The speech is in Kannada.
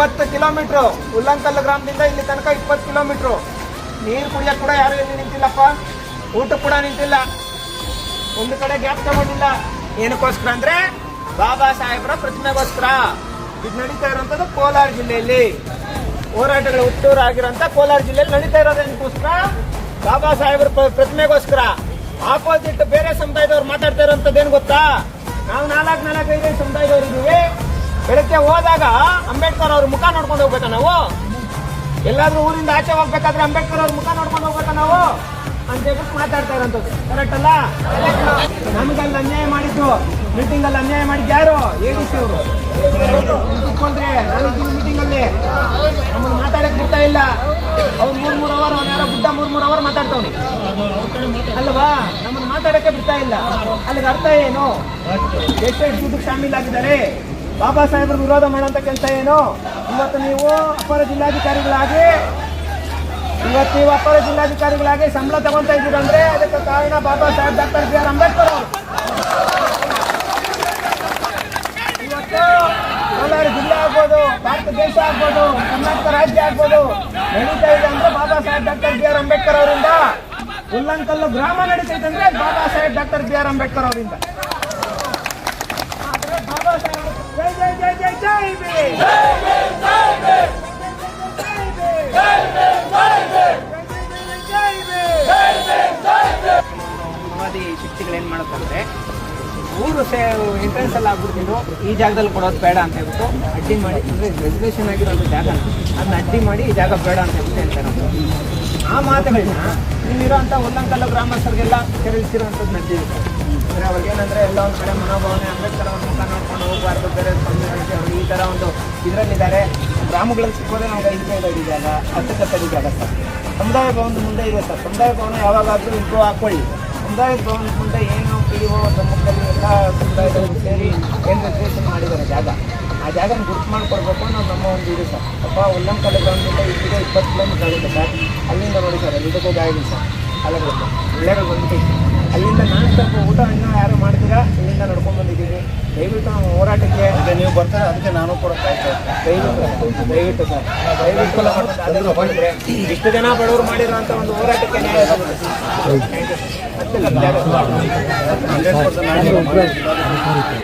20 ಕಿಲೋಮೀಟ್ರು ಉಲ್ಲಂಕಲ್ ಗ್ರಾಮದಿಂದ ಇಲ್ಲಿ ತನಕ 20 ಕಿಲೋಮೀಟ್ರು. ನೀರು ಕುಡಿಯಕ್ಕೆ ಕೂಡ ಯಾರು ಇಲ್ಲಿ ನಿಂತಿಲ್ಲಪ್ಪ, ಊಟಕ್ಕೆ ಕೂಡ ನಿಂತಿಲ್ಲ, ಒಂದು ಕಡೆ ಗ್ಯಾಪ್ ತಗೊಂಡಿಲ್ಲ. ಏನಕ್ಕೋಸ್ಕರ ಅಂದ್ರೆ ಬಾಬಾ ಸಾಹೇಬ್ರ ಪ್ರತಿಮೆಗೋಸ್ಕರ. ಇದು ನಡೀತಾ ಇರುವಂತದ್ದು ಕೋಲಾರ ಜಿಲ್ಲೆಯಲ್ಲಿ, ಹೋರಾಟಗಳು ಹುಟ್ಟೂರಾಗಿರೋಂಥ ಕೋಲಾರ ಜಿಲ್ಲೆಯಲ್ಲಿ ನಡೀತಾ ಇರೋದಕ್ಕೋಸ್ಕರ, ಬಾಬಾ ಸಾಹೇಬ್ರ ಪ್ರತಿಮೆಗೋಸ್ಕರ. ಆಪೋಸಿಟ್ ಬೇರೆ ಸಮುದಾಯದವ್ರು ಮಾತಾಡ್ತಾ ಇರೋಂಥದ್ದು ಏನ್ ಗೊತ್ತಾ, ನಾವು 4-5 ಸಮುದಾಯದವ್ರು ಇದೀವಿ. ಬೆಳಗ್ಗೆ ಹೋದಾಗ ಅಂಬೇಡ್ಕರ್ ಅವ್ರ ಮುಖ ನೋಡ್ಕೊಂಡು ಹೋಗ್ಬೇಕಾ ನಾವು? ಎಲ್ಲಾದ್ರೂ ಊರಿಂದ ಆಚೆ ಹೋಗ್ಬೇಕಾದ್ರೆ ಅಂಬೇಡ್ಕರ್ ಅವ್ರ ಮುಖ ನೋಡ್ಕೊಂಡು ಹೋಗ್ಬೇಕಾ ನಾವು ಅಂತ ಹೇಳ್ಬಿಟ್ಟು ಮಾತಾಡ್ತಾ ಇರೋಂಥದ್ದು ಕರೆಕ್ಟ್ ಅಲ್ಲ? ನಮಗಲ್ಲಿ ಅನ್ಯಾಯ ಮಾಡಿದ್ದು, ಮೀಟಿಂಗ್ ಅಲ್ಲಿ ಅನ್ಯಾಯ ಮಾಡಿದ್ದು ಯಾರು? ADC ಅವರು ಕುತ್ಕೊಂಡ್ರೆ ಮೀಟಿಂಗ್ ಅಲ್ಲಿ ನಮ್ಮನ್ನು ಮಾತಾಡಕ್ ಬಿಡ್ತಾ ಇಲ್ಲ. ಅವ್ರು 3 ಅವರ್, ಅವ್ನು ಯಾರೋ ಬುದ್ಧ 3 ಅವರ್ ಮಾತಾಡ್ತಾವ್ನಿ ಅಲ್ವಾ? ನಮ್ಮನ್ನು ಮಾತಾಡಕ್ಕೆ ಬಿಡ್ತಾ ಇಲ್ಲ. ಅಲ್ಲಿಗೆ ಅರ್ಥ ಏನು? ಎಷ್ಟೆಷ್ಟು ದುಡ್ಡು ಶಾಮೀಲಾಗಿದ್ದಾರೆ. ಬಾಬಾ ಸಾಹೇಬ್ರ ವಿರೋಧ ಮಾಡೋಂಥ ಕೆಲಸ ಏನು? ಇವತ್ತು ನೀವು ಅಪರ ಜಿಲ್ಲಾಧಿಕಾರಿಗಳಾಗಿ ಸಂಬಳ ತಗೊಂತಾ ಇದ್ದೀರಂದ್ರೆ ಅದಕ್ಕೆ ಕಾರಣ ಬಾಬಾ ಸಾಹೇಬ್ ಡಾಕ್ಟರ್ BR ಅಂಬೇಡ್ಕರ್ ಅವರು. ಇವತ್ತು ಕೋಲಾರ ಜಿಲ್ಲೆ ಆಗ್ಬೋದು, ಭಾರತ ದೇಶ ಆಗ್ಬೋದು, ಕರ್ನಾಟಕ ರಾಜ್ಯ ಆಗ್ಬೋದು ನಡೀತಾ ಇದೆ ಅಂದ್ರೆ ಬಾಬಾ ಸಾಹೇಬ್ ಡಾಕ್ಟರ್ BR ಅಂಬೇಡ್ಕರ್ ಅವರಿಂದ. ಉಲ್ಲಂಕಲ್ಲು ಗ್ರಾಮ ನಡೀತೈತೆ ಅಂದ್ರೆ ಬಾಬಾ ಸಾಹೇಬ್ ಡಾಕ್ಟರ್ BR ಅಂಬೇಡ್ಕರ್ ಅವರಿಂದ. ಬಾಬಾ ಸಾಹೇಬ್ ಜೈ ಜೈ ಜೈ ಜೈ ಜೈ ಭೀಮ್. ಮಾವೋವಾದಿ ಶಕ್ತಿಗಳೇನ್ ಮಾಡುತ್ತಂದ್ರೆ ಊರು ಎಂಟ್ರೆನ್ಸ್ ಎಲ್ಲ ಆಗ್ಬಿಡ್ತಿದ್ದು ಈ ಜಾಗದಲ್ಲಿ ಕೊಡೋದು ಬೇಡ ಅಂತ ಹೇಳ್ಬಿಟ್ಟು ಅಡ್ಡಿ ಮಾಡಿ, ಅಂದ್ರೆ ರೆಸರ್ವೇಷನ್ ಆಗಿರೋದು ಜಾಗ ಅದನ್ನ ಅಡ್ಡಿ ಮಾಡಿ ಈ ಜಾಗ ಬೇಡ ಅಂತ ಹೇಳ್ಬಿಟ್ಟು ಹೇಳ್ತಾರೆ. ಆ ಮಾತುಗಳನ್ನ ಇಲ್ಲಿರೋಂಥ ಉಲ್ಲಂಕಲ್ಲು ಗ್ರಾಮಸ್ಥರಿಗೆಲ್ಲ ತಿಳಿಸಿರುವಂಥದ್ದು ನಡೆದಿದೆ. ಅಂದರೆ ಅವ್ರಿಗೇನಂದ್ರೆ ಎಲ್ಲ ಒಂದು ಕಡೆ ಮನೋಭಾವನೆ, ಅಂಬೇಡ್ಕರ್ ಅವ್ರ ಮುಖ ನೋಡ್ಕೊಂಡು ಹೋಗಬಾರ್ದು, ಬೇರೆ ಸ್ಪಂದನೆ ಅವರು ಈ ಥರ ಒಂದು ಇದರಲ್ಲಿದ್ದಾರೆ. ಗ್ರಾಮಗಳಲ್ಲಿ ಸಿಕ್ಕೋದೇ ನಾವು 5 ರೂಪಾಯಿ ಜಾಗ, 10 ಜಾಗ ಸರ್. ಸಮುದಾಯ ಭವನದ ಮುಂದೆ ಇದೆ ಸರ್. ಸಮುದಾಯ ಭವನ ಯಾವಾಗಾದರೂ ಇಂಪ್ರೂವ್ ಹಾಕೊಳ್ಳಿ. ಸಮುದಾಯ ಭವನದ ಮುಂದೆ ಏನು PO ಸಮ್ಮುಖದಲ್ಲಿ ಎಲ್ಲ ಸಮುದಾಯದವರು ಸೇರಿ ಏನು ರೆಸರ್ವೇಷನ್ ಮಾಡಿದ್ದಾರೆ ಜಾಗ, ಆ ಜಾಗನ ಗುರುತು ಮಾಡಿಕೊಡ್ಬೇಕು ಅನ್ನೋದು ನಮ್ಮ ಒಂದು ಇದು ಸರ್. ಅಪ್ಪ ಉಲ್ಲಂಕಲ್ಲು ಗ್ರಾಮದಿಂದ ಇಲ್ಲಿಗೆ 20 ಕಿಲೋಮೀಟರ್ ಆಗುತ್ತೆ ಸರ್. ಅಲ್ಲಿಂದ ನೋಡಿ ಸರ್, ಇದಕ್ಕೂ ಗಾಯಿಲ್ಲ ಸರ್. ಅಲ್ಲಿರುತ್ತೆ ಒಳ್ಳೆಯದು ಬಂದ್ಬಿಟ್ಟು ಅಲ್ಲಿಂದ ನಾನು ಸ್ವಲ್ಪ ಊಟ ಇನ್ನೂ ಯಾರು ಮಾಡ್ತೀರಾ ಇಲ್ಲಿಂದ ನಡ್ಕೊಂಡು ಬಂದಿದ್ದೀವಿ. ದಯವಿಟ್ಟು ನಾವು ಹೋರಾಟಕ್ಕೆ ನೀವು ಬರ್ತಾರೆ, ಅದಕ್ಕೆ ನಾನು ಕೂಡ ದಯವಿಟ್ಟು ಸರ್ ಬಂದರೆ ಇಷ್ಟು ಜನ ಬಡವರು ಮಾಡಿರೋಂಥ ಒಂದು ಹೋರಾಟಕ್ಕೆ ನ್ಯಾಯ ಸಿಗುತ್ತೆ.